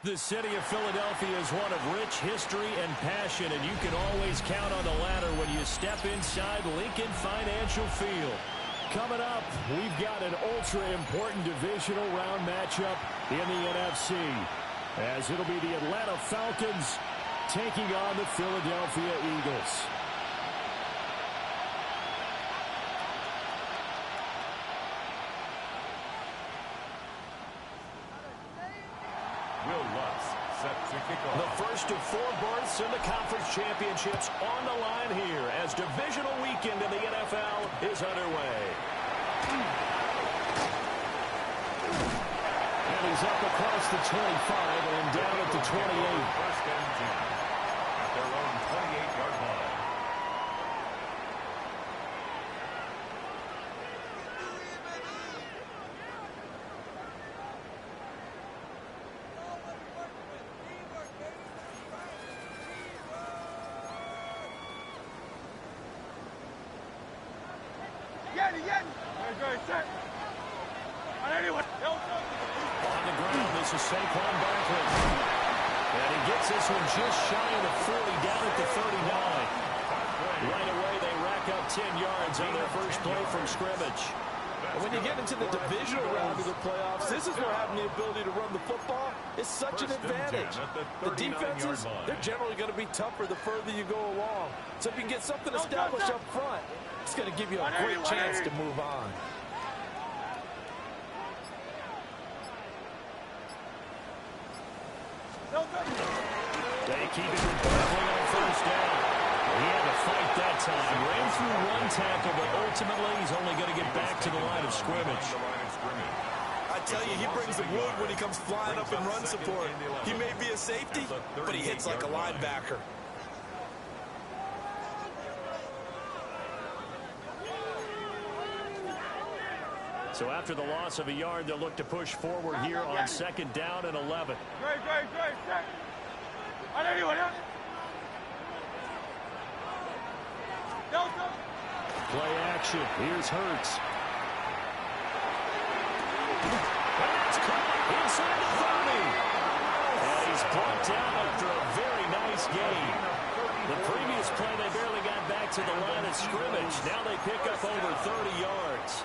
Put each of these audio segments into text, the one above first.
The city of Philadelphia is one of rich history and passion, and you can always count on the ladder when you step inside Lincoln Financial Field. Coming up, we've got an ultra-important divisional round matchup in the NFC, as it'll be the Atlanta Falcons taking on the Philadelphia Eagles. The first of 4 berths in the conference championships on the line here as divisional weekend in the NFL is underway. And he's up across the 25 and down at the 28. First and 10 at their own 28-yard line. On the ground, this is Saquon Barkley. And he gets this one just shy of the 40, down at the 39. Right away, they rack up 10 yards on their first play from scrimmage. And when you get into the divisional round of the playoffs, this is where having the ability to run the football is such an advantage. The defenses, they're generally going to be tougher the further you go along. So if you can get something established up front, it's going to give you a great chance to move on. They keep it from Barkley on first down. He had to fight that time. Ran through one tackle, but ultimately he's only going to get back to the line of scrimmage. I tell you, he brings the wood when he comes flying up in run support. He may be a safety, but he hits like a linebacker. So after the loss of a yard, they'll look to push forward here on second down and 11. Play action. Here's Hurts. That's caught inside the 30. And he's brought down after a very nice gain. The previous play, they barely got back to the line of scrimmage. Now they pick up over 30 yards.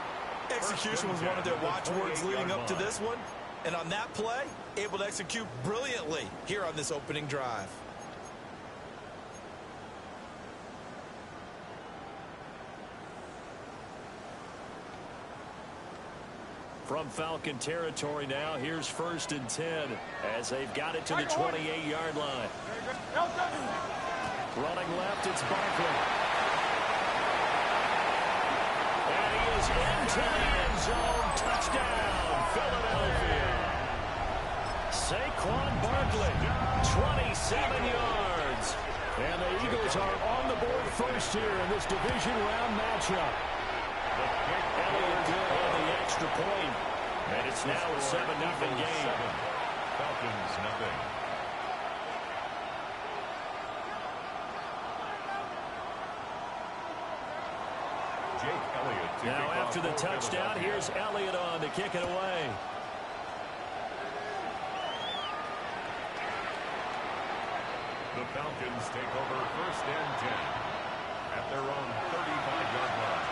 Execution was one of their watchwords leading up to this one. And on that play, able to execute brilliantly here on this opening drive. From Falcon territory now, here's first and 10 as they've got it to the 28-yard line. Running left, it's Barkley. And he is into the end zone. Touchdown, Philadelphia. Saquon Barkley, 27 yards. And the Eagles are on the board first here in this division round matchup. Elliott good on the extra point. And it's now a 7-0 game. Falcons, nothing. Now after the touchdown, here's Elliott on to kick it away. The Falcons take over first and 10 at their own 35-yard line.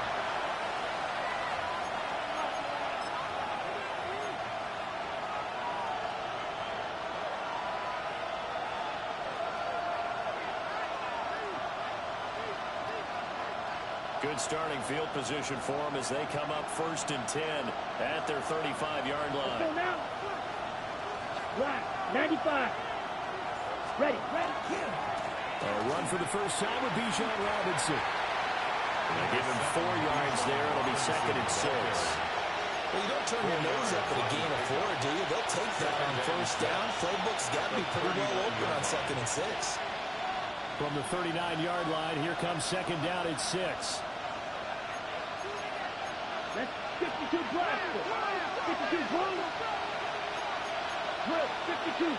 Good starting field position for them as they come up first and 10 at their 35-yard line. Right, 95. Ready, kill. A run for the first time with Bijan Robinson. They give him 4 yards there. It'll be 2nd and 6. Well, you don't turn your nose up at a gain of 4, do you? They'll take that on first down. Playbook's got to be pretty well open on 2nd and 6. From the 39-yard line, here comes 2nd down at 6. That's 52 plus. 52 plus. 52.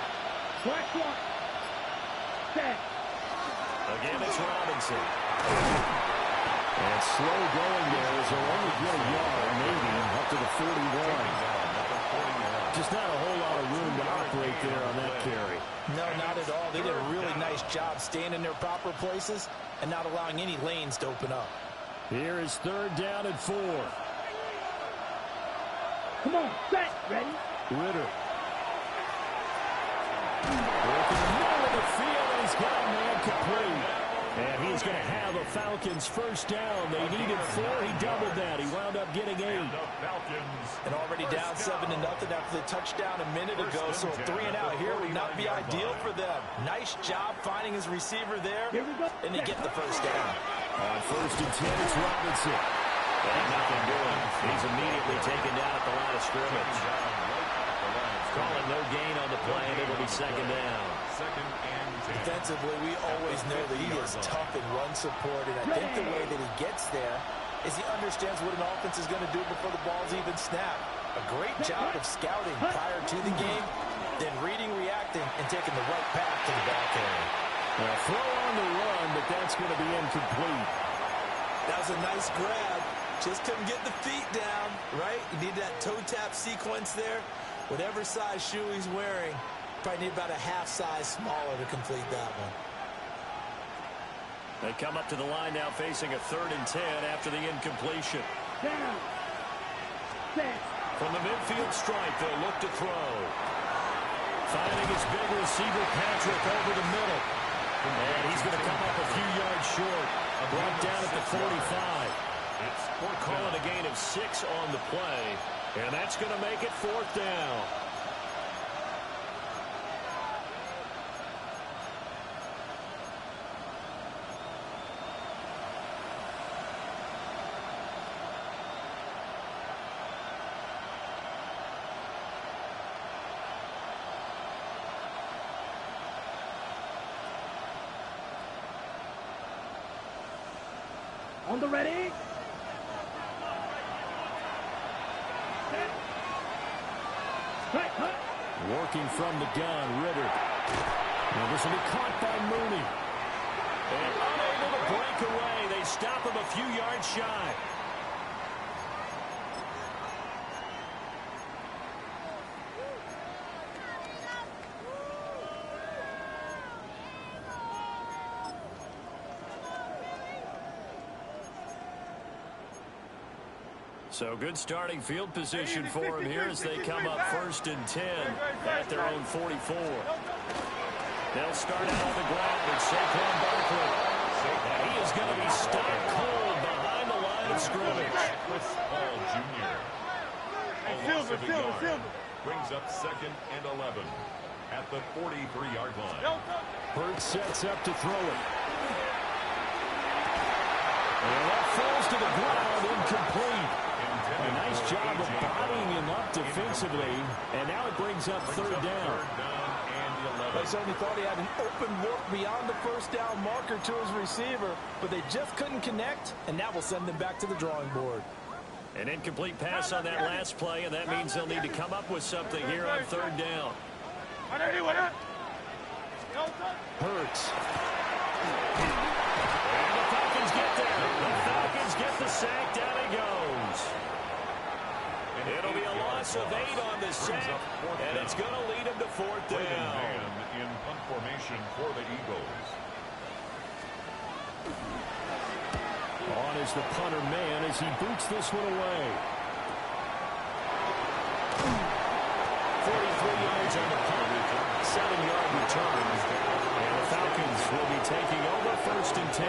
Black block. Set. Again, it's Robinson. And slow going there as they'll only get a yard, maybe, up to the 41. Just not a whole lot of room to operate there on that carry. No, not at all. They did a really nice job staying in their proper places and not allowing any lanes to open up. Here is 3rd down and 4. Come on, set, ready? Ritter. Working the middle of the field, and he's got a man complete. And he's going to have a Falcons first down. They needed 4. He doubled that. He wound up getting 8. And already down 7-0 after the touchdown a minute ago. So a 3 and out here would not be ideal for them. Nice job finding his receiver there. And they get the first down. On 1st and 10, it's Robinson. And nothing doing. He's immediately taken down at the line of scrimmage. Calling no gain on the play, and it'll be 2nd down. Defensively, we always know that he is tough in run support, and I think the way that he gets there is he understands what an offense is going to do before the ball's even snapped. A great job of scouting prior to the game, then reading, reacting, and taking the right path to the ball carrier. Well, throw on the run, but that's going to be incomplete. That was a nice grab. Just couldn't get the feet down, right? You need that toe tap sequence there. Whatever size shoe he's wearing, probably need about a half size smaller to complete that one. They come up to the line now facing a 3rd and 10 after the incompletion. Down. Set. From the midfield stripe, they'll look to throw. Finding his big receiver, Patrick, over the middle. And he's going to come up a few yards short. Brought down at the 45. We're calling a gain of 6 on the play. And that's going to make it 4th down. On the ready. Working from the gun, Ritter. Now this will be caught by Mooney. And unable to break away. They stop him a few yards shy. So good starting field position for him here as they come up 1st and 10 at their own 44. They'll start out on the ground with Saquon Barkley. And he is going to be stopped cold behind the line of scrimmage. Paul Jr. Brings up 2nd and 11 at the 43-yard line. Hurts sets up to throw it. And that falls to the ground, incomplete. A nice job of bodying him up defensively, and now it brings up 3rd down. They certainly thought he had an open look beyond the first down marker to his receiver, but they just couldn't connect, and that will send them back to the drawing board. An incomplete pass on that last play, and that means they'll need to come up with something here on 3rd down. Hurts. And the Falcons get there. The Falcons get the sack. Down he goes. It'll be a loss of 8 on the sack, and it's going to lead him to 4th down. In punt formation for the Eagles. On is the punter man as he boots this one away. 43 yards on the punt, 7-yard return. And the Falcons will be taking over 1st and 10.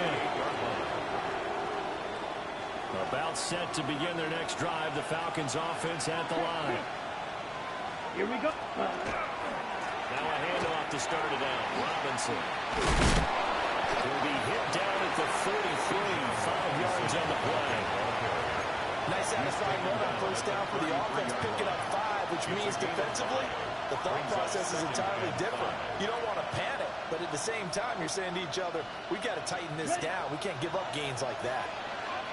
About set to begin their next drive. The Falcons offense at the line. Here we go. Now a handoff to start it out. Robinson. is entirely different. You don't want to panic, but at the same time, you're saying to each other, we got to tighten this down. We can't give up gains like that.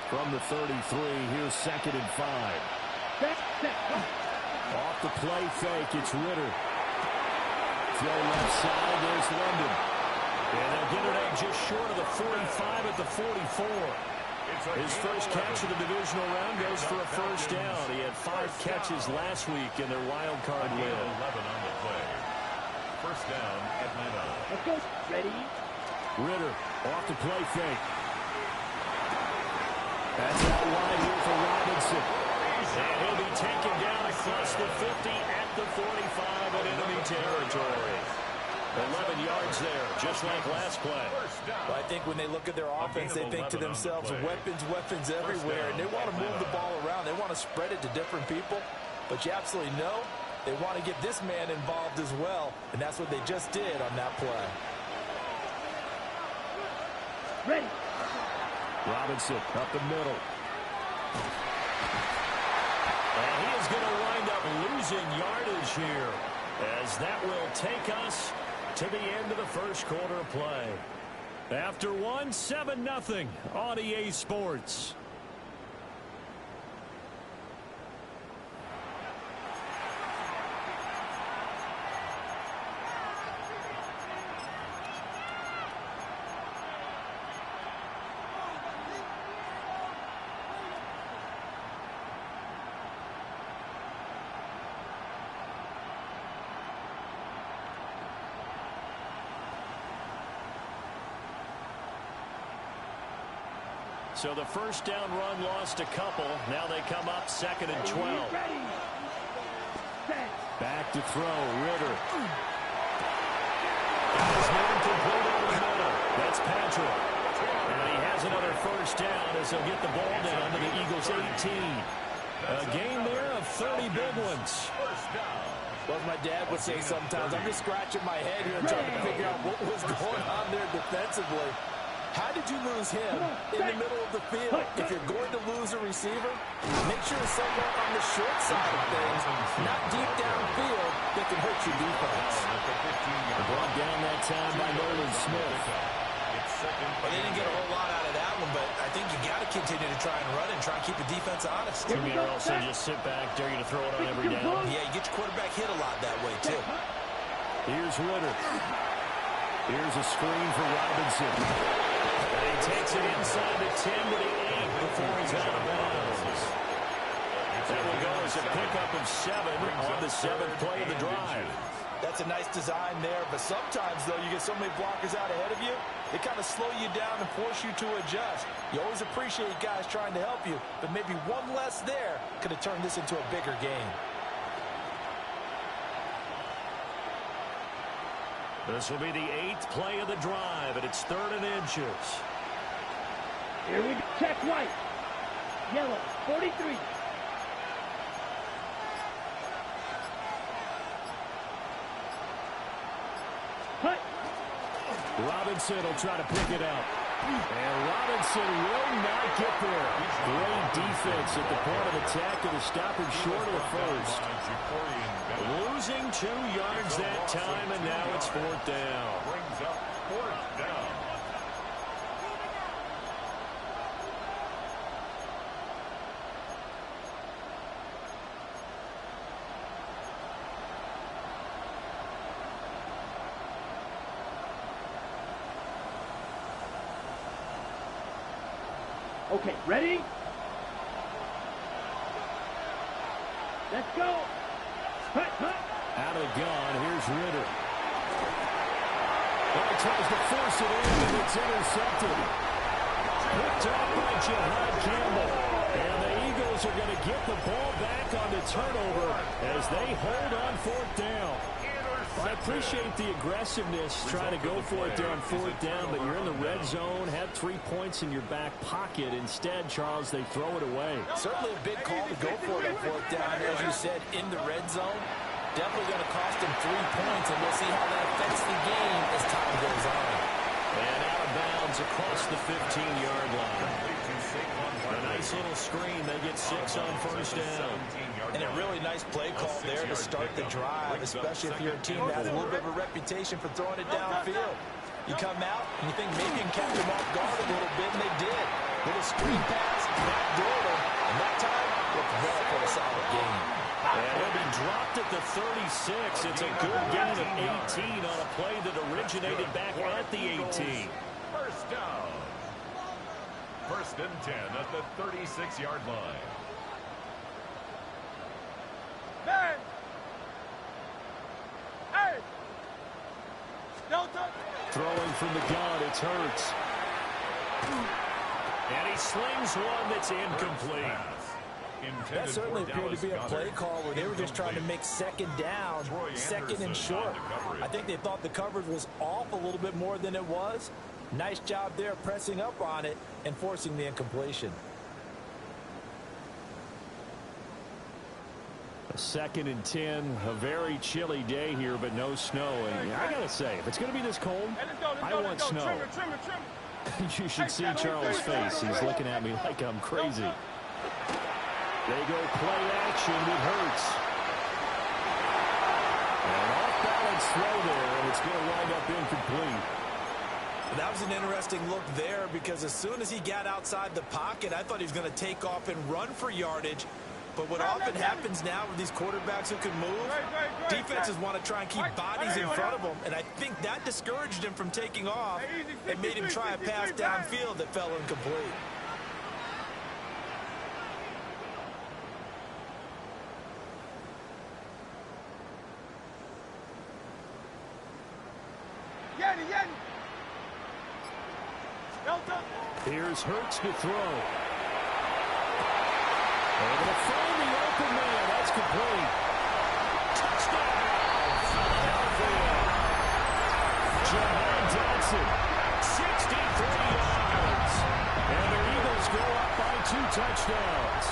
From the 33, here's 2nd and 5. Off the play fake, it's Ritter. Throw left side, there's London. And they'll get it out just short of the 45 at the 44. His first catch of the divisional round goes for a first down. He had 5 catches last week in their wild card win. 11 on the play. First down, Atlanta. Let's go. Ready? Ritter off the play fake. That's out wide here for Robinson. And he'll be taken down across the 50 at the 45 in enemy territory. 11 yards there, just like last play. Well, I think when they look at their offense, they think to themselves, weapons everywhere, and they want to move the ball around. They want to spread it to different people, but you absolutely know they want to get this man involved as well, and that's what they just did on that play. Ready? Robinson up the middle. And he is going to wind up losing yardage here, as that will take us to the end of the first quarter of play. After 7-0 on EA Sports. So the first down run lost a couple. Now they come up 2nd and 12. Ready? Set. Back to throw, Ritter. His man complete over the middle. That's Patrick. And he has another first down as he'll get the ball down to the Eagles' 18. A gain there of 30 big ones. Well, as my dad would say sometimes, I'm just scratching my head here and trying to figure out what was going on there defensively. How did you lose him in the middle of the field? If you're going to lose a receiver, make sure it's someone on the short side of things, not deep downfield, that can hurt your defense. Brought down that time by Nolan Smith. Well, they didn't get a whole lot out of that one, but I think you got to continue to try and run and try and keep the defense honest. Can you also just sit back, dare you to throw it on every down? Yeah, you get your quarterback hit a lot that way, too. Here's Ritter. Here's a screen for Robinson. And he takes it inside the 10 to the 8 before he's out of bounds. That will go as a pickup of 7 on the 7th play of the drive. That's a nice design there, but sometimes, though, you get so many blockers out ahead of you, they kind of slow you down and force you to adjust. You always appreciate guys trying to help you, but maybe one less there could have turned this into a bigger game. This will be the 8th play of the drive, and it's 3rd and inches. Here we go. Check white. Yellow, 43. Cut. Robinson will try to pick it up. And Robinson will not get there. Great defense at the point of attack to stop him short of the first. Losing 2 yards that time, and now it's 4th down. Brings up 4th down. Okay, ready? Let's go. Cut, cut. Out of the gun, here's Ritter. Well, he tries to force it in, and it's intercepted. Picked off by Jihad Campbell. And the Eagles are going to get the ball back on the turnover as they hold on 4th down. I appreciate the aggressiveness trying to go for it there on 4th down, but you're in the red zone, had 3 points in your back pocket. Instead, Charles, they throw it away. Certainly a big call to go for it on 4th down. As you said, in the red zone, definitely going to cost them 3 points, and we'll see how that affects the game as time goes on. And out of bounds downs across the 15-yard line. A nice little screen. They get 6 on first down. And a really nice play call there to start the drive, especially if you're a team that has a little bit of a reputation for throwing it downfield. You come out and you think maybe you can catch them off guard a little bit, and they did. Little screen pass, backdoored them, and that time looked well for a solid game. And he'll be dropped at the 36. It's a good gain of 18 on a play that originated back at the 18. First down. First and 10 at the 36-yard line. Hey! Delta! Throwing from the gun, it's Hurts. And he slings one that's incomplete. That certainly appeared to be a play call where they were just trying to make second down, second and short. I think they thought the coverage was off a little bit more than it was. Nice job there pressing up on it and forcing the incompletion. A 2nd and 10, a very chilly day here, but no snow. And I got to say, if it's going to be this cold, I want snow. Trim it. You should see Charles' face. He's looking at me like I'm crazy. They go play action with Hurts. An off-balance throw there, and it's going to wind up incomplete. That was an interesting look there because as soon as he got outside the pocket, I thought he was going to take off and run for yardage. But what often happens now with these quarterbacks who can move, defenses want to try and keep bodies in front of them, and I think that discouraged him from taking off and made him try a pass downfield that fell incomplete. Here's Hurts to throw. Able to find the open man. That's complete. Touchdown, Philadelphia. Jahan Johnson, 63 yards. And the Eagles go up by 2 touchdowns.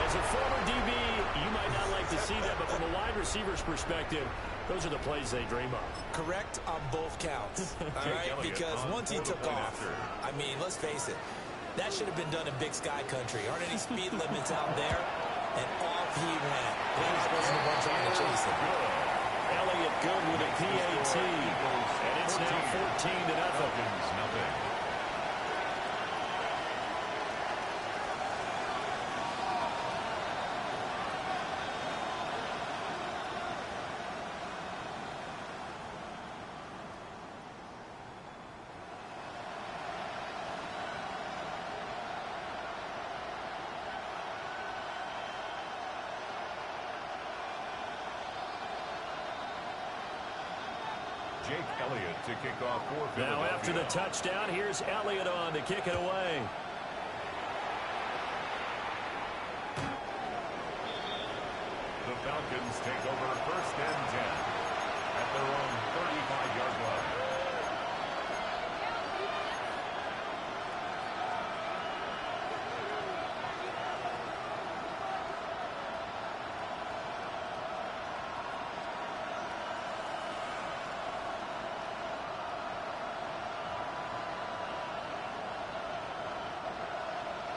As a former DB, you might not like to see that, but from a wide receiver's perspective, those are the plays they dream of. Correct on both counts, all right? Because once he took off, I mean, let's face it, that should have been done in Big Sky Country. Aren't any speed limits out there? And off he went. He wasn't the one trying to chase him. Elliott good with a PAT. And it's now 14-0. Jake Elliott to kick off for Philadelphia. Now after the touchdown, here's Elliott on to kick it away. The Falcons take over first and 10 at their own 35-yard line.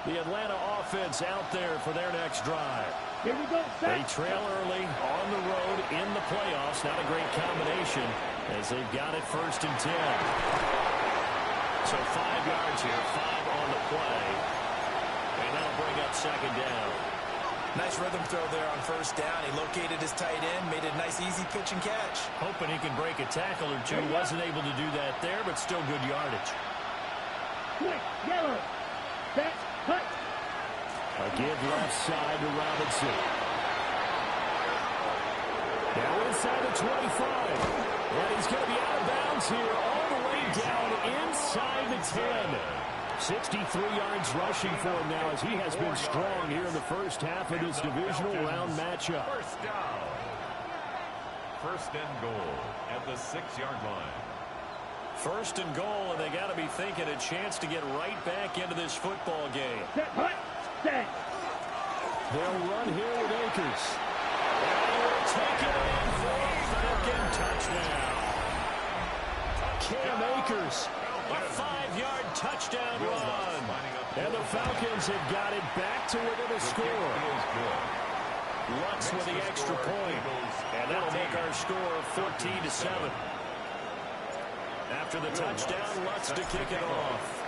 The Atlanta offense out there for their next drive. Here we go, They trail early on the road in the playoffs. Not a great combination as they've got it first and 10. So 5 yards here, 5 on the play. And that'll bring up second down. Nice rhythm throw there on first down. He located his tight end, made it a nice easy pitch and catch. Hoping he can break a tackle or two. Wasn't able to do that there, but still good yardage. Quick, yellow. Set, cut. A give left side to Robinson. Now inside the 25. And he's going to be out of bounds here all the way down inside the 10. 63 yards rushing for him now as he has been strong here in the first half of this divisional round matchup. First down. First and goal at the 6-yard line. First and goal, and they got to be thinking a chance to get right back into this football game. Set, hut, set. They'll run here with Akers. And he will take it in for a Falcon touchdown. Cam Akers A 5-yard touchdown run. And the Falcons have got it back to within a score. Lutz with the extra point. And that'll make our score 14-7. After the touchdown, Lutz to kick it off.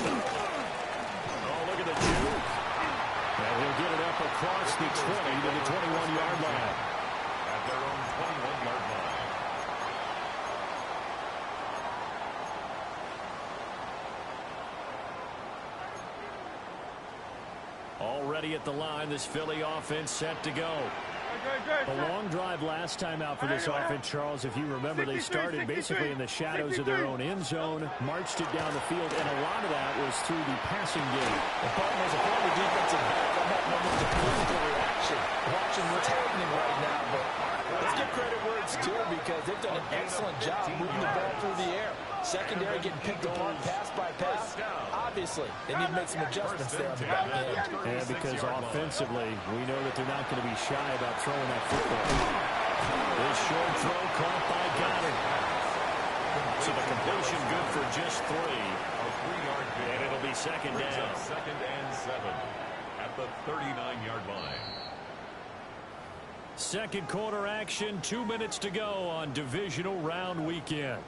Oh, look at the juke. And he'll get it up across the 20 to the 21-yard line. At their own 21-yard line. Already at the line, this Philly offense set to go. A long drive last time out for this offense, Charles. If you remember, they started basically in the shadows of their own end zone, marched it down the field, and a lot of that was through the passing game. The problem is a former defensive back. I'm not knowing the physical reaction, watching what's happening right now. But let's give credit where it's due because they've done an excellent job moving the ball through the air. Secondary getting picked apart pass by pass. Obviously, they need to make some adjustments there on the back end. And because offensively, we know that they're not going to be shy about throwing that football. This short throw caught by Goddard. So the completion good for just 3. A 3-yard gain. And it'll be second down. Second and 7 at the 39-yard line. Second quarter action, 2 minutes to go on divisional round weekend.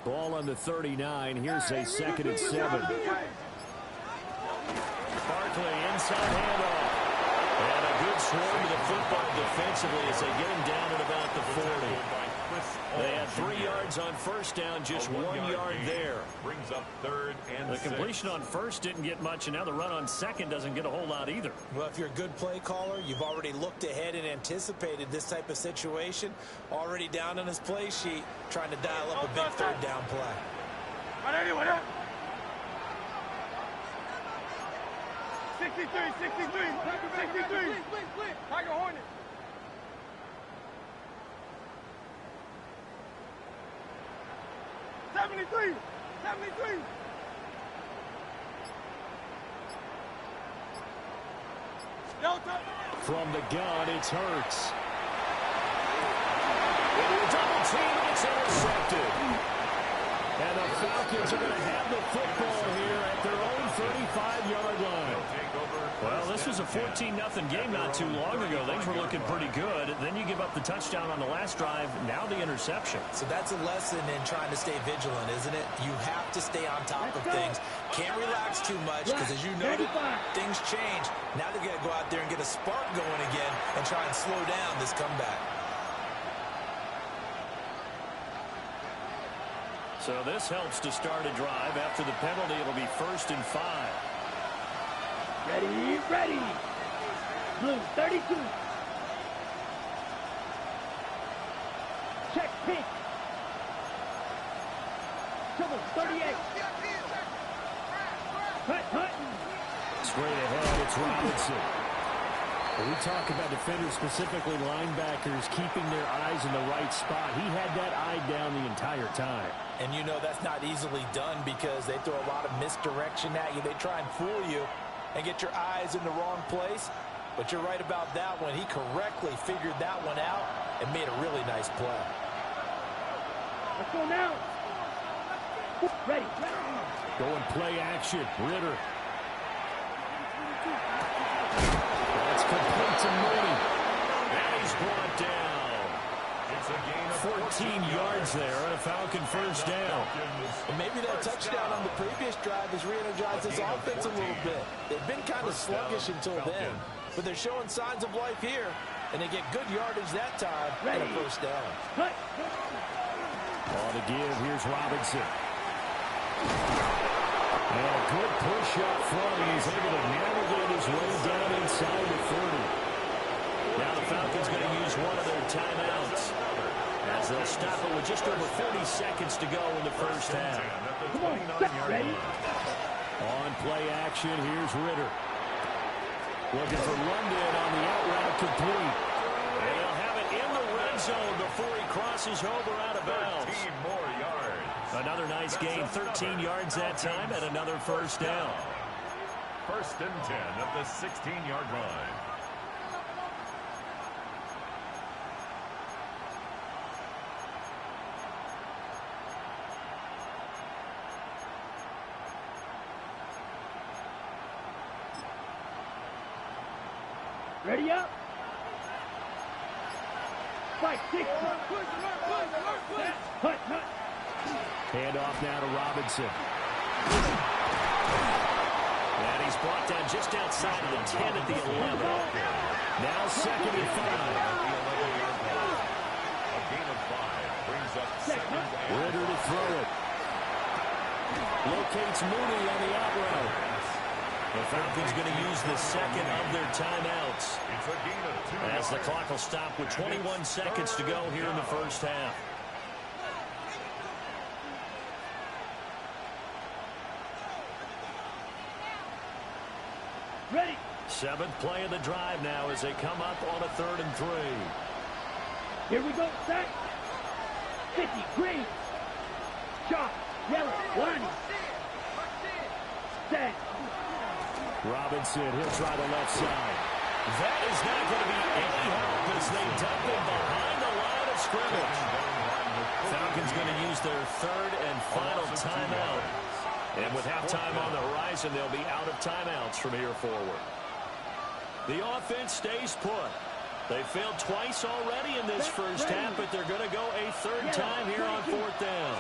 Ball on the 39. Here's a second and 7. Barkley inside handoff. And a good swarm to the football defensively as they get him down at about the 40. They had 3 yards on first down, just 1 yard there. Brings up third and The completion on first didn't get much, and now the run on second doesn't get a whole lot either. Well, if you're a good play caller, you've already looked ahead and anticipated this type of situation. Already down on his play sheet, trying to dial up a big third down play. 63. Tiger Hornet. '73. From the gun, it's Hurts. Double team, it's intercepted. And the Falcons are going to have the football here at their own 35-yard line. Well, this was a 14-0 game not too long ago. Things were looking pretty good. Then you give up the touchdown on the last drive. Now the interception. So that's a lesson in trying to stay vigilant, isn't it? You have to stay on top of things. Can't relax too much because, as you noted, things change. Now they've got to go out there and get a spark going again and try and slow down this comeback. So this helps to start a drive. After the penalty, it'll be 1st and 5. Ready. Blue, 32. Check, pink. Trouble, 38. Hunt. Straight ahead, it's Robinson. When we talk about defenders, specifically linebackers, keeping their eyes in the right spot, he had that eye down the entire time. And you know that's not easily done because they throw a lot of misdirection at you. They try and fool you and get your eyes in the wrong place. But you're right about that one. He correctly figured that one out and made a really nice play. Let's go now. Ready. Going play action. Ritter. That's complete to Mooney. And he's brought down. It's a gain of 14 yards there on a Falcon first down. And maybe that touchdown on the previous drive has re-energized this offense a little bit. They've been kind of sluggish until then, but they're showing signs of life here, and they get good yardage that time and a first down. Ball to give. Here's Robinson. And a good push up front. He's able to navigate his way down inside the 30. Now the Falcons going to use one of their timeouts. As they'll stop it with just over 40 seconds to go in the first half. Come on, ready? On play action, here's Ritter. Looking for London on the out route complete. And he'll have it in the red zone before he crosses over out of bounds. 13 more yards. Another nice gain, 13 yards that time, and another first down. First and 10 at the 16-yard line. Ready up. 5, 6. Hut. Hand off now to Robinson. And he's brought down just outside of the 10 at the 11. Now second and 5. A gain of 5 brings up second and Ritter to throw it. Locates Mooney on the out route. The Falcons going to use the second of their timeouts. it's a gain of 2 As the yards. clock will stop with 21 seconds to go here in the first half. Ready. Seventh play of the drive now as they come up on a 3rd and 3. Here we go. Set. 50. Green. Shot. Yellow. Line. Set. Robinson, he'll try the left side. That is not going to be any help as they dump him behind the line of scrimmage. Falcons going to use their 3rd and final timeout. And with halftime on the horizon, they'll be out of timeouts from here forward. The offense stays put. They failed twice already in this first half, but they're going to go a 3rd time here on 4th down.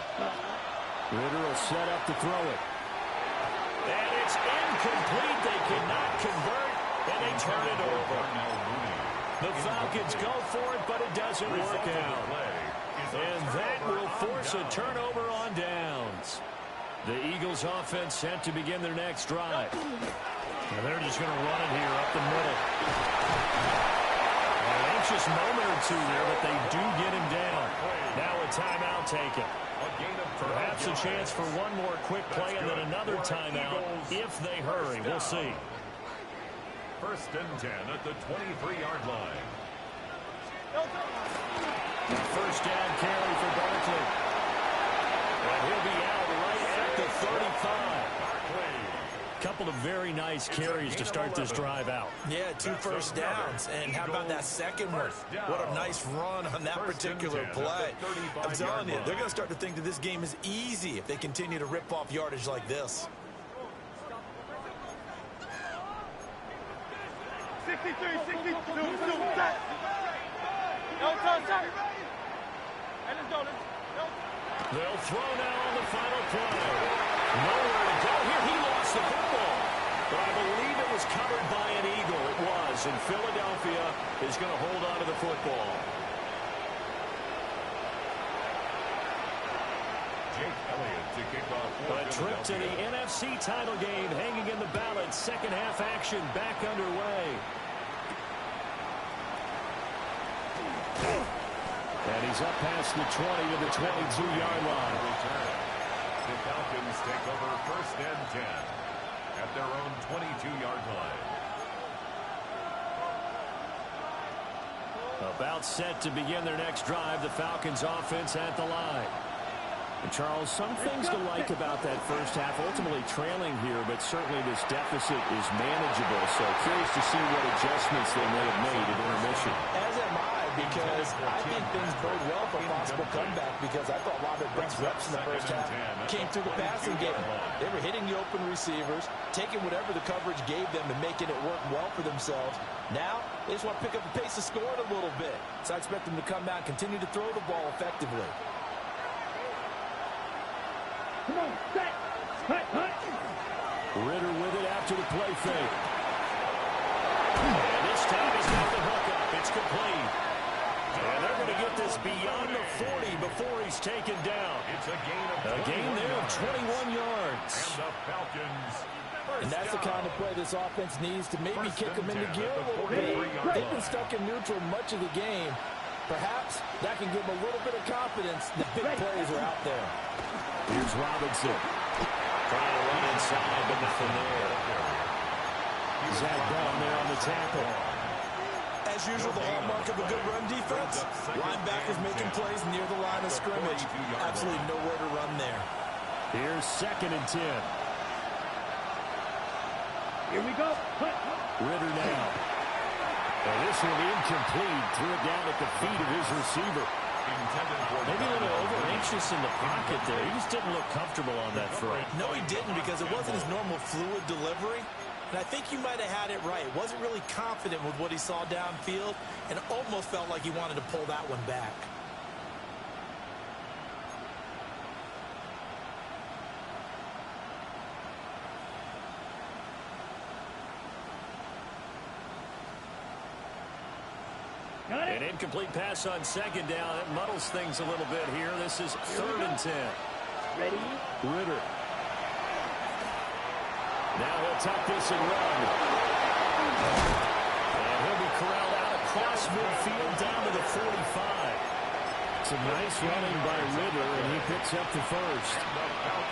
Ritter will set up to throw it. And it's incomplete. They cannot convert, and they turn it over. The Falcons go for it, but it doesn't work out. And that will force a turnover on downs. The Eagles offense set to begin their next drive. And they're just going to run it here up the middle. An anxious moment or two there, but they do get him down. Now a timeout taken. Perhaps a chance for one more quick play and then another timeout if they hurry. We'll see. First and 10 at the 23-yard line. First down carry for Barkley. And he'll be out right at the 35. Couple of very nice carries to start this drive out. Yeah, 2 first downs. And how about that second one? What a nice run on that particular play. I'm telling you, they're going to start to think that this game is easy if they continue to rip off yardage like this. 63, 62, set. No touch. And let's go. They'll throw now on the final play. Nowhere to go here. He lost the football. But I believe it was covered by an Eagle. It was. And Philadelphia is going to hold on to the football. Jake Elliott to kick off. A trip to the NFC title game hanging in the balance. Second half action back underway. And he's up past the 20 to the 22-yard line. The Falcons take over first and 10 at their own 22-yard line. About set to begin their next drive. The Falcons offense at the line. And Charles, some things to like about that first half. Ultimately trailing here, but certainly this deficit is manageable. So curious to see what adjustments they may have made at intermission. As am I, because I think things bode well for possible comeback, because I thought Robert Brett's reps in the first half came through the passing game. They were hitting the open receivers, taking whatever the coverage gave them and making it work well for themselves. Now, they just want to pick up the pace of scoring a little bit. So I expect them to come out and continue to throw the ball effectively. Come on, set. Hut. Ritter with it after the play fake. And this time he's got the hook up. It's complete. And they're going to get this beyond the 40 before he's taken down. It's a gain there of 21 yards. And the Falcons. And that's the kind of play this offense needs to maybe kick them into gear a little bit. They've been stuck in neutral much of the game. Perhaps that can give him a little bit of confidence that big plays are out there. Here's Robinson. Trying to run inside, but nothing there. Zach Brown there on the tackle. As usual, the hallmark of a good run defense, linebackers making plays near the line of scrimmage. Absolutely nowhere to run there. Here's 2nd and 10. Here we go. Cut. Ritter now. And this one incomplete. Threw it down at the feet of his receiver. Maybe a little over-anxious in the pocket there. He just didn't look comfortable on that throw. No, he didn't, because it wasn't his normal fluid delivery. And I think you might have had it right. Wasn't really confident with what he saw downfield and almost felt like he wanted to pull that one back. An incomplete pass on 2nd down. That muddles things a little bit here. This is 3rd and 10. Ready? Ritter. Now he'll tuck this and run. And he'll be corralled out across midfield down to the 45. Some nice running by Ritter, and he picks up the first.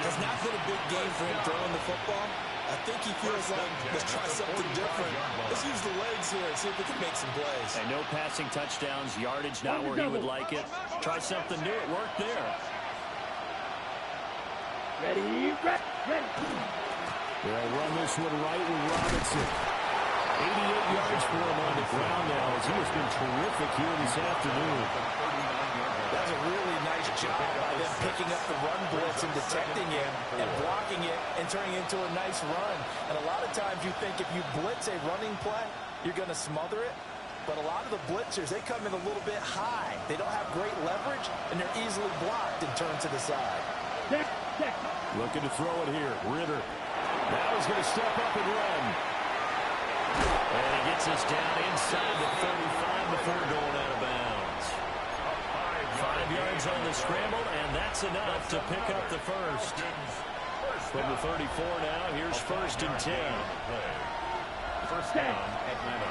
It's not been a big game for him throwing the football. I think he feels like, let's try something different. Let's use the legs here and see if we can make some plays. And no passing touchdowns, yardage not where he would like it. Try something new. It worked there. Ready? Ready. They'll run this one right with Robinson. 88 yards for him on the ground now, as he has been terrific here this afternoon. That's a really nice job by them picking up the run blitz and detecting him and blocking it and turning it into a nice run. And a lot of times you think if you blitz a running play, you're going to smother it. But a lot of the blitzers, they come in a little bit high. They don't have great leverage, and they're easily blocked and turned to the side. Looking to throw it here. Ritter. Now he's going to step up and run. And he gets us down inside the 35 before going out of bounds. 5 yards on the scramble, and that's enough to pick up the first. From the 34 now, here's 1st and 10. First down, Atlanta.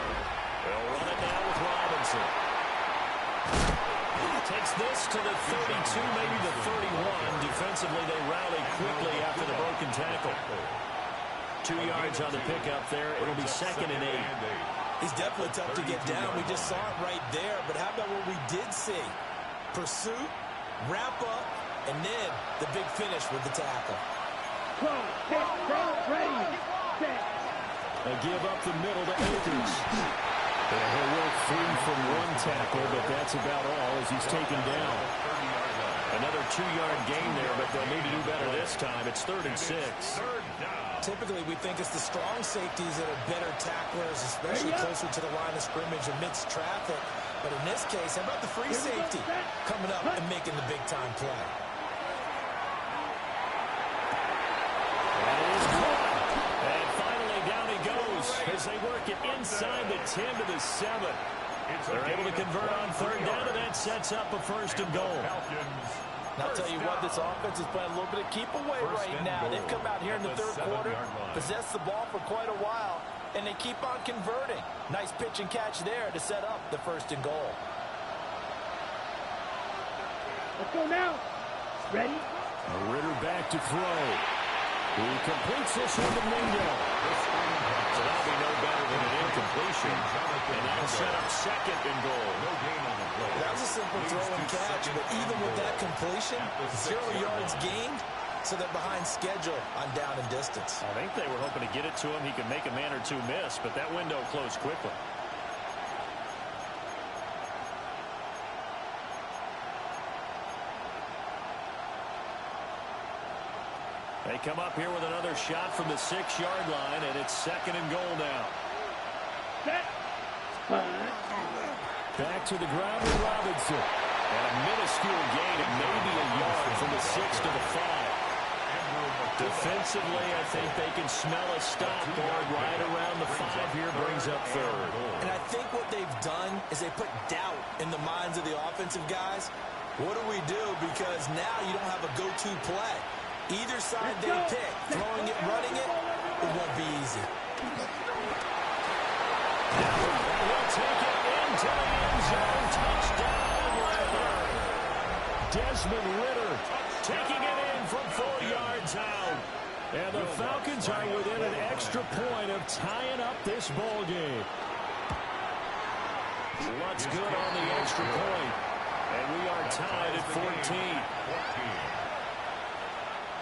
They'll run it now with Robinson. Takes this to the 32, maybe the 31. Defensively, they rally quickly after the broken tackle. 2 yards on the pickup there. It'll be 2nd and 8. He's definitely tough to get down. We just saw it right there. But how about what we did see? Pursuit, wrap up, and then the big finish with the tackle. Ready. Set. A give up the middle to Akers. And he'll work free from one tackle, but that's about all as he's taken down. Another 2-yard gain there, but they'll need to do better this time. It's 3rd and 6. Typically, we think it's the strong safeties that are better tacklers, especially closer to the line of scrimmage amidst traffic. But in this case, how about the free safety coming up and making the big-time play? And finally, down he goes as they work it inside the 10 to the 7. They're able to convert on 3rd down, and that sets up a 1st and goal. And I'll tell you what, this offense is playing a little bit of keep away right now. They've come out here in the 3rd quarter, possessed the ball for quite a while, and they keep on converting. Nice pitch and catch there to set up the 1st and goal. Let's go now. Ready? Ritter back to throw. He completes this one to Mingo. So that'll be no better than an incompletion. And that'll set up 2nd and goal. That was a simple throw and catch, but even with that completion, 0 yards gained, so they're behind schedule on down and distance. I think they were hoping to get it to him. He could make a man or two miss, but that window closed quickly. They come up here with another shot from the 6-yard line, and it's 2nd and goal now. Set. Back to the ground with Robinson. And a minuscule gain of maybe a yard from the 6 to the 5. Defensively, I think they can smell a stop board right around the 5 here, brings up 3rd. And I think what they've done is they put doubt in the minds of the offensive guys. What do we do? Because now you don't have a go-to play. Either side they pick, throwing it, running it, it won't be easy. We'll take it into the end zone. Touchdown, Desmond Ridder taking it in from 4 yards out. And the Falcons are within an extra point of tying up this ball game. What's good on the extra point? And we are tied at 14.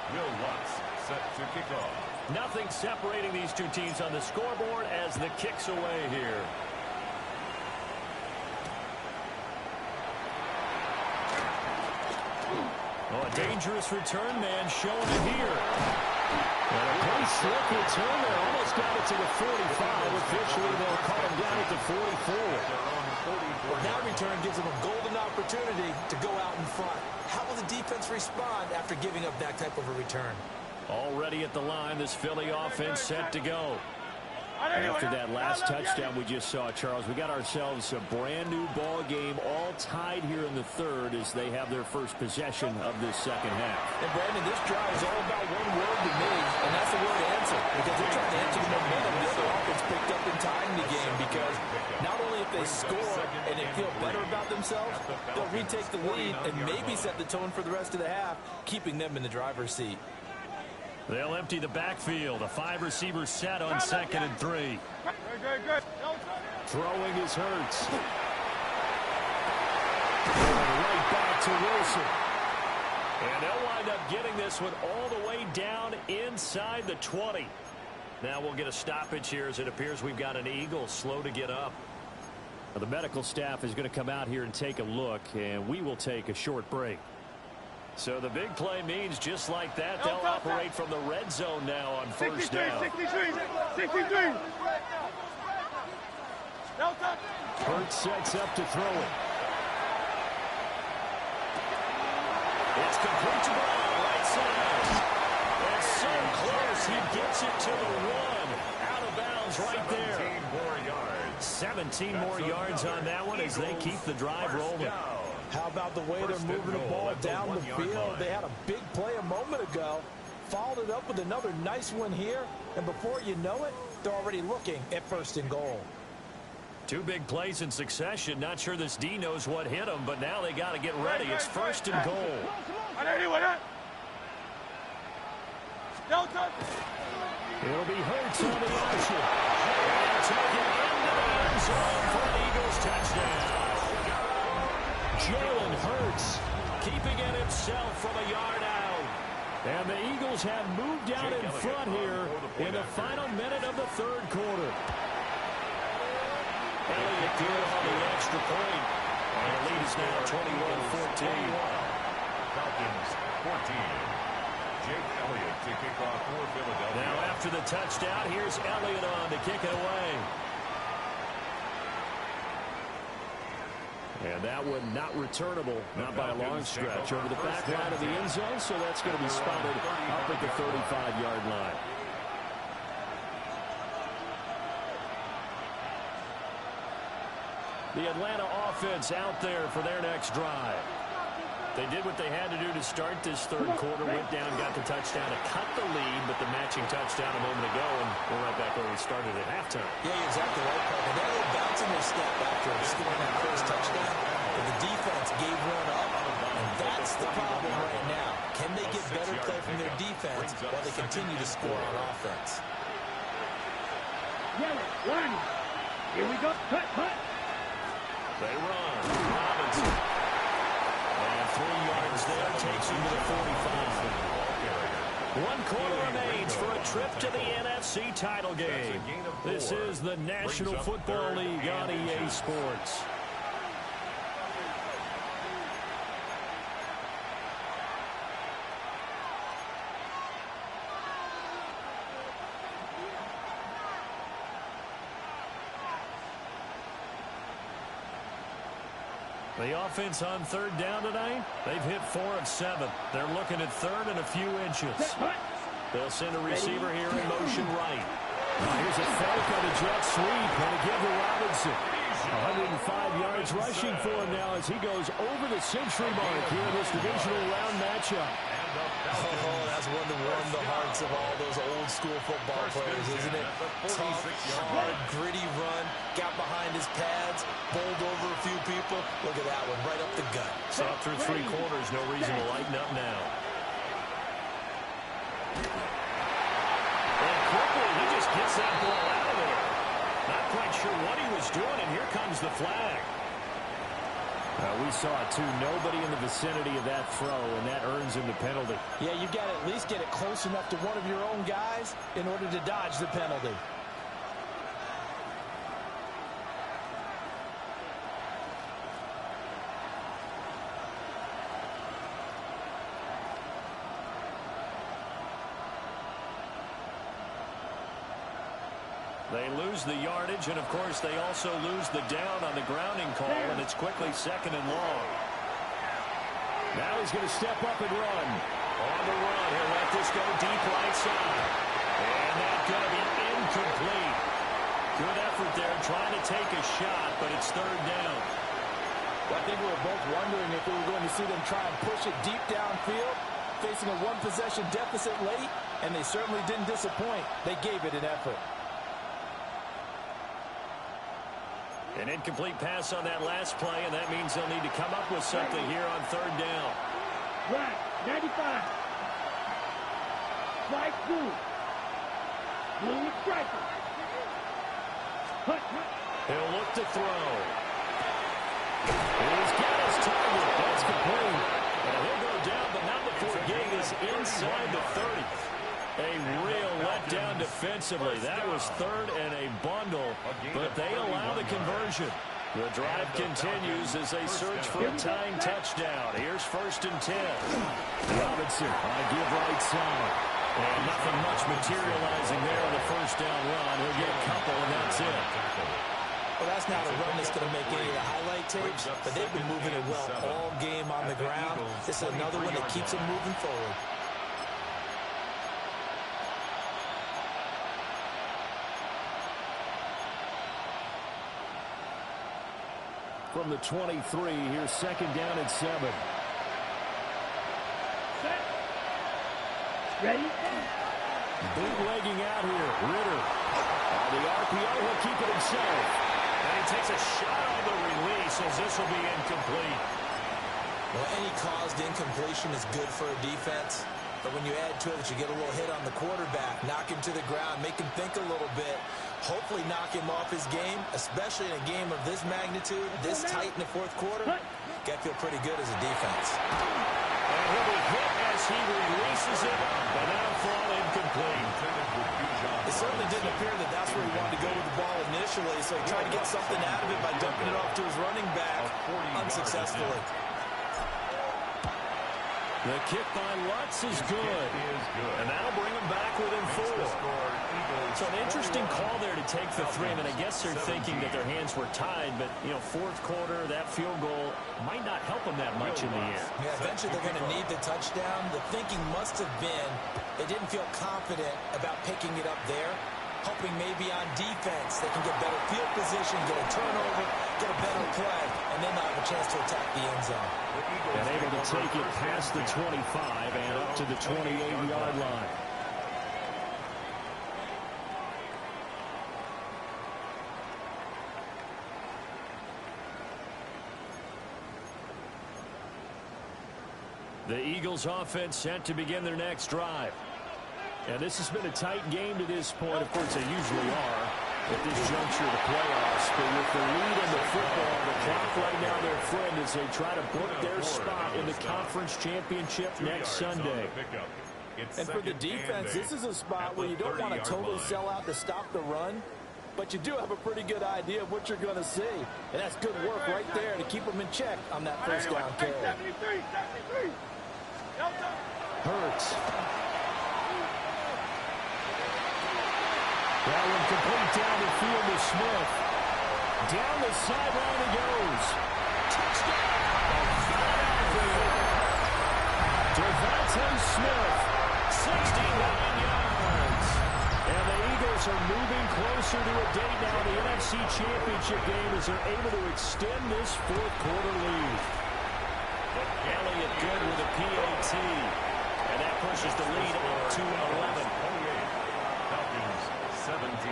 Will Lutz set to kick off. Nothing separating these two teams on the scoreboard as the kick's away here. Oh, a dangerous return man showing it here. And a pretty slick return there. Almost got it to the 45. Officially, they'll call him down at the 44. Well, that return gives them a golden opportunity to go out in front. How will the defense respond after giving up that type of a return? Already at the line, this Philly offense set to go. After that last touchdown we just saw, Charles, we got ourselves a brand new ball game, all tied here in the third as they have their first possession of this second half. And Brandon, this drive is all about one word to me, and that's the word answer. Because they're trying to answer the momentum the other offense picked up in tying the game. Because not only if they score and they feel better about themselves, they'll retake the lead and maybe set the tone for the rest of the half, keeping them in the driver's seat. They'll empty the backfield. A 5-receiver set on 2nd and 3. Good. Throwing is Hurts. Right back to Wilson. And they'll wind up getting this one all the way down inside the 20. Now we'll get a stoppage here as it appears we've got an Eagle slow to get up. Now the medical staff is going to come out here and take a look, and we will take a short break. So the big play means just like that, they'll operate from the red zone now on first down. 63. Hurts sets up to throw it. It's complete to Brown, right side. And so close, he gets it to the 1. Out of bounds right there. 17 more yards on that one as they keep the drive rolling. How about the way they're moving the ball down the field? They had a big play a moment ago, followed it up with another nice one here, and before you know it, they're already looking at 1st and goal. 2 big plays in succession. Not sure this D knows what hit them, but now they got to get ready. It's 1st and goal. It'll be Hurts on the option. And taken into the end zone for an Eagles touchdown. Jalen Hurts keeping it himself from a yard out. And the Eagles have moved down in front here in the final minute of the 3rd quarter. Elliott good on the extra point. And the lead is now 21-14. Falcons 14. Jake Elliott to kick off for Philadelphia. Now after the touchdown, here's Elliott on to kick it away. And that one not returnable, not by a long stretch, over the back line of the end zone, so that's going to be spotted up at the 35-yard line. The Atlanta offense out there for their next drive. They did what they had to do to start this 3rd quarter, went down, got the touchdown to cut the lead, but the matching touchdown a moment ago, and we're right back where we started at halftime. Yeah, you're exactly right, Paul. They had a little bounce in their step after scoring that first touchdown, but the defense gave one up, and that's the problem right now. Can they get better play from their defense while they continue to score on offense? Yellow, line. Here we go. Cut. They run. Robinson. And 3 yards there takes him to the 45. 1 quarter remains for a trip to the NFC title game. This is the National Football League on EA Sports. The offense on 3rd down tonight, they've hit 4 of 7. They're looking at 3rd and a few inches. They'll send a receiver here in motion right. Here's a fake on a jet sweep. Going to give to Robinson. 105 yards rushing for him now as he goes over the century mark here in this divisional round matchup. Oh, that's one to warm the hearts of all those old school football players, isn't it? Tough, hard, gritty run, got behind his pads, bowled over a few people. Look at that one, right up the gut. Saw through 3 quarters, no reason to lighten up now. And quickly, he just gets that ball out of there. Not quite sure what he was doing, and here comes the flag. We saw it, too. Nobody in the vicinity of that throw, and that earns him the penalty. Yeah, you've got to at least get it close enough to one of your own guys in order to dodge the penalty. They lose the yardage, and, of course, they also lose the down on the grounding call, and it's quickly 2nd and long. Now he's going to step up and run. On the run, he'll let this go deep right side. And that's going to be incomplete. Good effort there, trying to take a shot, but it's 3rd down. Well, I think we were both wondering if we were going to see them try and push it deep downfield, facing a 1-possession deficit late, and they certainly didn't disappoint. They gave it an effort. An incomplete pass on that last play, and that means they'll need to come up with something here on 3rd down. Right, 95. Strike blue. Blue is striker. Hut. He'll look to throw. He's got his target. That's complete. And he'll go down, but not before getting this inside the 30. A real letdown defensively. That was 3rd and a bundle, but they allow the conversion. The drive continues as they search for a tying touchdown. Here's 1st and 10. Robinson on a give right side. And nothing much materializing there on the 1st down run. He'll get a couple, and that's it. Well, that's not a run that's going to make any of the highlight tapes, but they've been moving it well all game on the ground. This is another one that keeps them moving forward. From the 23, here's 2nd down and 7. Set. Ready? Bootlegging out here. Ritter. On the RPO, he'll keep it himself. And he takes a shot on the release as this will be incomplete. Well, any caused incompletion is good for a defense. But when you add to it that you get a little hit on the quarterback, knock him to the ground, make him think a little bit, hopefully knock him off his game, especially in a game of this magnitude, this tight in the 4th quarter, got to feel pretty good as a defense. And he'll be hit as he releases it, but now fall incomplete. It certainly didn't appear that that's where he wanted to go with the ball initially, so he tried to get something out of it by dumping it off to his running back unsuccessfully. The kick by Lutz is good. And that'll bring him back within 4. So an interesting call there to take the 3. I mean, I guess they're thinking that their hands were tied, but, you know, 4th quarter, that field goal might not help them that much in the end. Yeah, eventually they're going to need the touchdown. The thinking must have been they didn't feel confident about picking it up there, hoping maybe on defense they can get better field position, get a turnover, get a better play, and then they'll have a chance to attack the end zone. And able to take it past the 25 and up to the 28-yard line. The Eagles offense set to begin their next drive. And this has been a tight game to this point. Of course, they usually are at this juncture of the playoffs. But with the lead in the football, the clock right now their friend as they try to book their spot in the conference championship next Sunday. And for the defense, this is a spot where you don't want to totally sell out to stop the run, but you do have a pretty good idea of what you're going to see. And that's good work right there to keep them in check on that 1st down carry. Hurts. That one complete down the field to Smith. Down the sideline he goes. Touchdown! Devontae Smith, 69 yards. And the Eagles are moving closer to a date now in the NFC Championship game as they're able to extend this 4th quarter lead. Elliott good with a PAT. And that pushes the lead up to 11. 28. Falcons 17.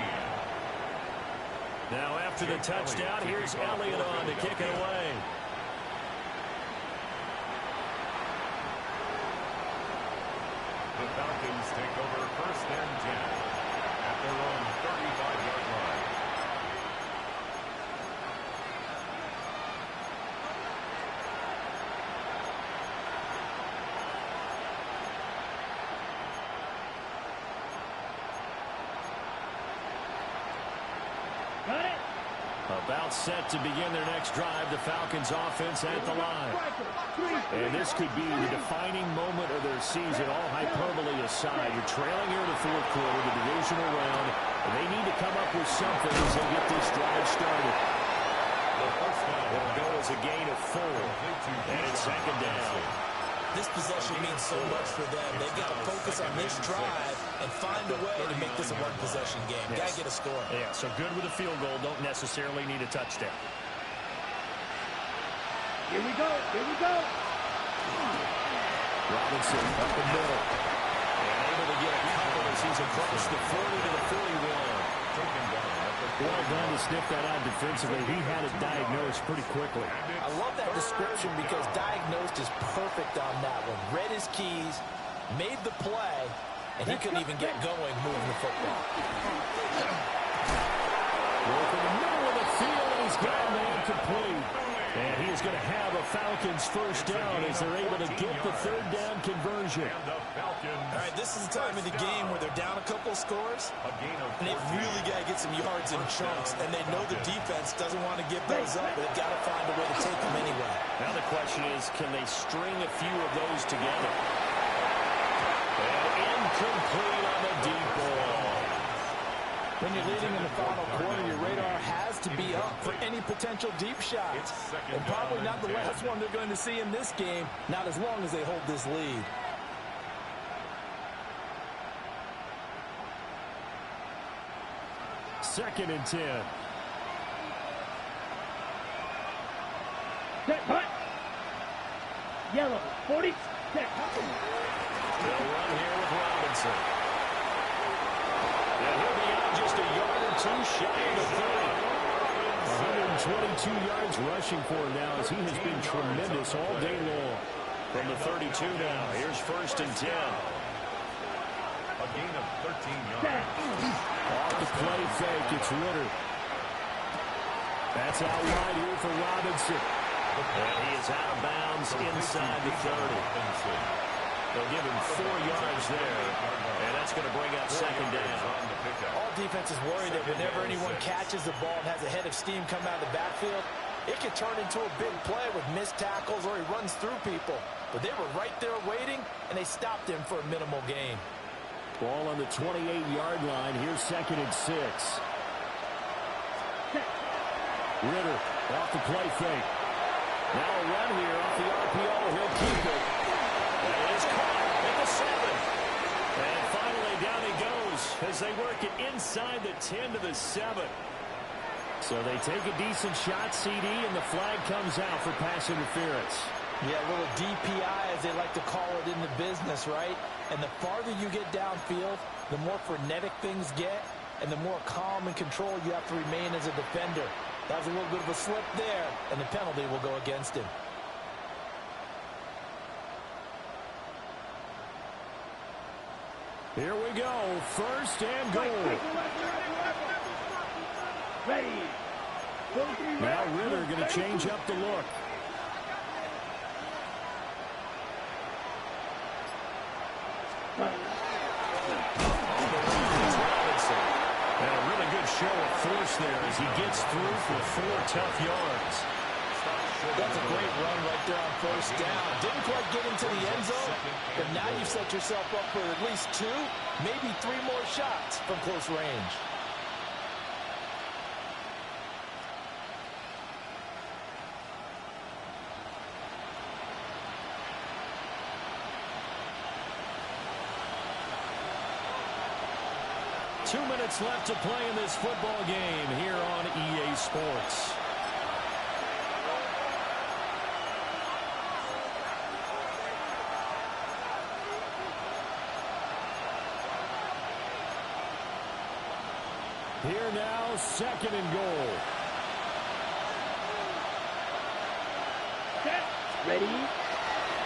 Now after the touchdown, here's Elliott on to kick it away. The Falcons take over first and 10 at their own 35-yard line. Got it. About set to begin their next drive, the Falcons offense at the line. And this could be the defining moment of their season, all hyperbole aside. You're trailing here in the fourth quarter, the divisional round, and they need to come up with something as they get this drive started. It'll go as a gain of 4, and it's second down. This possession means so much for them. They've got to focus on this drive and find a way to make this a one-possession game. Got to get a score. Yeah, so good with a field goal. Don't necessarily need a touchdown. Here we go. Here we go. Robinson up the middle. And able to get a couple as he's across the 40 to the 41. Well done to sniff that out defensively. He had it diagnosed pretty quickly. I love that description because diagnosed is perfect on that one. Read his keys, made the play, and he couldn't even get going moving the football. Work in the middle of the field, and he's got the incomplete. And he is going to have a Falcons first down as they're able to get the third down conversion. All right, this is the time of the game where they're down a couple of scores, and they've really got to get some yards in chunks, and they know the defense doesn't want to give those up, but they've got to find a way to take them anyway. Now the question is, can they string a few of those together? And incomplete on the deep ball. When you're leading in the final quarter, your radar has to be up for any potential deep shots. And probably not the last one they're going to see in this game, not as long as they hold this lead. Second and 10. Set, punt. Yellow. 40. Set. They'll run here with Robinson. And he'll be out just a yard or two shy of the 30. 122 yards rushing for him now as he has been tremendous all day long. From the 32 now, here's first and 10. A gain of 13 yards. Off the play fake, it's Ritter. That's out wide here for Robinson. And he is out of bounds inside the 30. They'll give him 4 yards there, and that's going to bring up second down. All defenses worry that whenever anyone catches the ball and has a head of steam come out of the backfield, it can turn into a big play with missed tackles or he runs through people. But they were right there waiting, and they stopped him for a minimal gain. Ball on the 28-yard line. Here's second and 6. Ritter off the play fake. Now a run here off the RPO. He'll keep it. That is caught at the 7. And finally down he goes as they work it inside the 10 to the 7. So they take a decent shot, CD, and the flag comes out for pass interference. Yeah, a little DPI, as they like to call it in the business, right? And the farther you get downfield, the more frenetic things get, and the more calm and control you have to remain as a defender. That was a little bit of a slip there, and the penalty will go against him. Here we go, first and goal. Ready. Now Ritter going to change up the look. And a really good show of force there as he gets through for 4 tough yards. That's a great run right there on first down. Didn't quite get into the end zone, but now you've set yourself up for at least 2, maybe 3 more shots from close range. Two minutes left to play in this football game here on EA Sports. Here now, 2nd and goal. Set. Ready.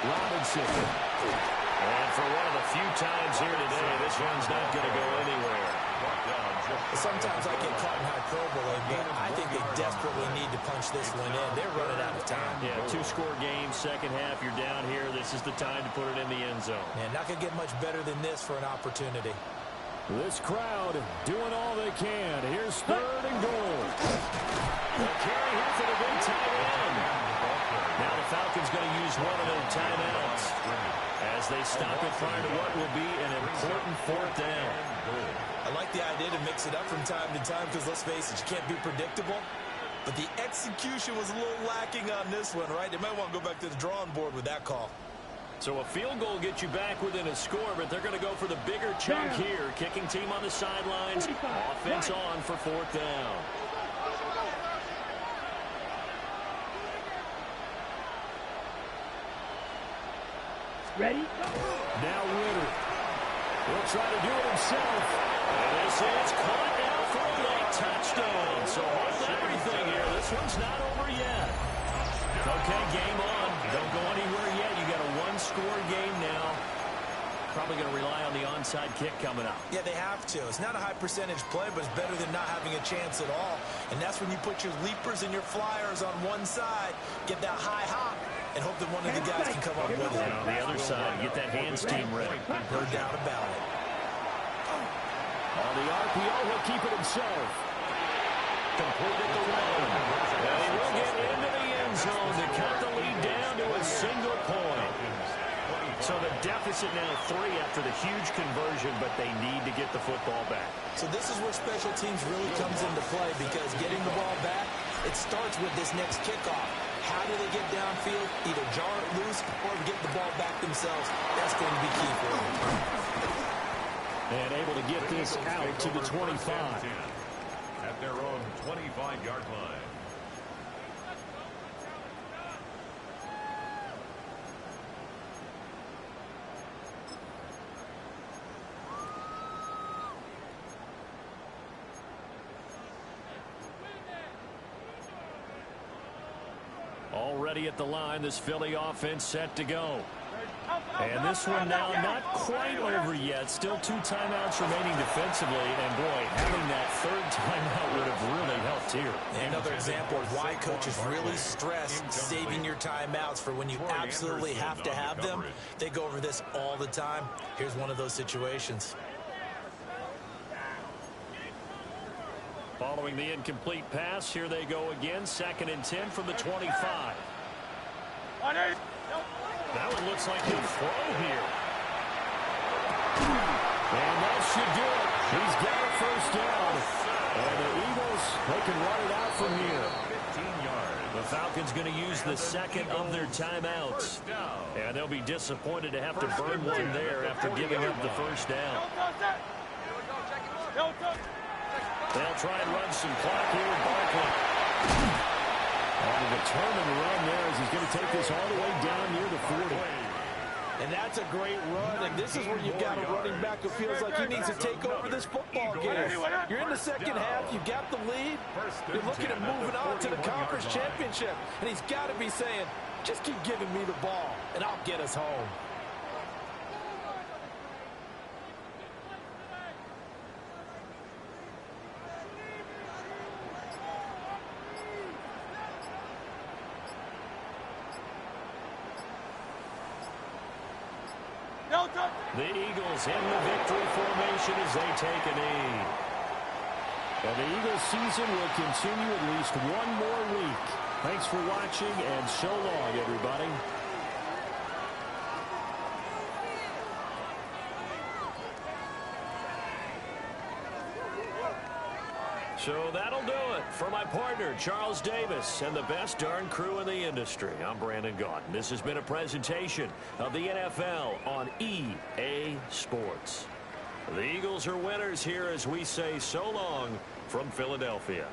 Robinson. And for one of the few times here today, this one's not going to go anywhere. Sometimes I get caught in hyperbole, but I think they desperately need to punch this one in. They're running out of time. Yeah, 2-score game, second half, you're down here. This is the time to put it in the end zone. Yeah, not going to get much better than this for an opportunity. This crowd doing all they can. Here's 3rd and goal. The carry here for the big tight end. Now the Falcons going to use one of their timeouts as they stop it prior to what will be an important 4th down. I like the idea to mix it up from time to time because, let's face it, you can't be predictable. But the execution was a little lacking on this one, right? They might want to go back to the drawing board with that call. So a field goal gets you back within a score, but they're going to go for the bigger chunk here. Kicking team on the sidelines. Offense on for 4th down. Ready. Now Ritter. He'll try to do it himself. And this is caught now for a late touchdown. So on everything here. This one's not over yet. Okay, game on. Don't go anywhere yet. You got a 1-score game now. Probably going to rely on the onside kick coming up. Yeah, they have to. It's not a high percentage play, but it's better than not having a chance at all. And that's when you put your leapers and your flyers on one side, get that high hop, and hope that one of the guys can come up with it. And on the other side, get that hands team ready. No doubt about it. On the RPO, he'll keep it himself. Complete at the 1. And he will get into the end zone to cut the lead down to a single point. So the deficit now 3 after the huge conversion, but they need to get the football back. So this is where special teams really comes into play, because getting the ball back, it starts with this next kickoff. How do they get downfield? Either jar it loose or get the ball back themselves. That's going to be key for them. And able to get this out to the 25. At their own 25-yard line. Already at the line, this Philly offense set to go. And this one now not quite over yet. Still 2 timeouts remaining defensively. And, boy, having that 3rd timeout would have really helped here. Another example of why coaches really stress saving your timeouts for when you absolutely have to have them. They go over this all the time. Here's one of those situations. Following the incomplete pass, here they go again. 2nd and 10 from the 25. That one looks like he'll throw here. And that should do it. He's got a 1st down. And the Eagles, they can run it out from here. 15 yards. The Falcons going to use the 2nd of their timeouts. And they'll be disappointed to have to burn one there after giving up the 1st down. They'll try and run some clock here with Barkley. And a determined run there as he's going to take this all the way down near the 40. And that's a great run, and this is where you've got a running back who feels like he needs to take over this football game. You're in the 2nd half, you got the lead, you're looking at moving on to the conference championship, and he's got to be saying, just keep giving me the ball, and I'll get us home. The Eagles in the victory formation as they take a knee. And the Eagles season will continue at least 1 more week. Thanks for watching, and so long, everybody. So that'll do it for my partner, Charles Davis, and the best darn crew in the industry. I'm Brandon Gaudin. This has been a presentation of the NFL on EA Sports. The Eagles are winners here as we say so long from Philadelphia.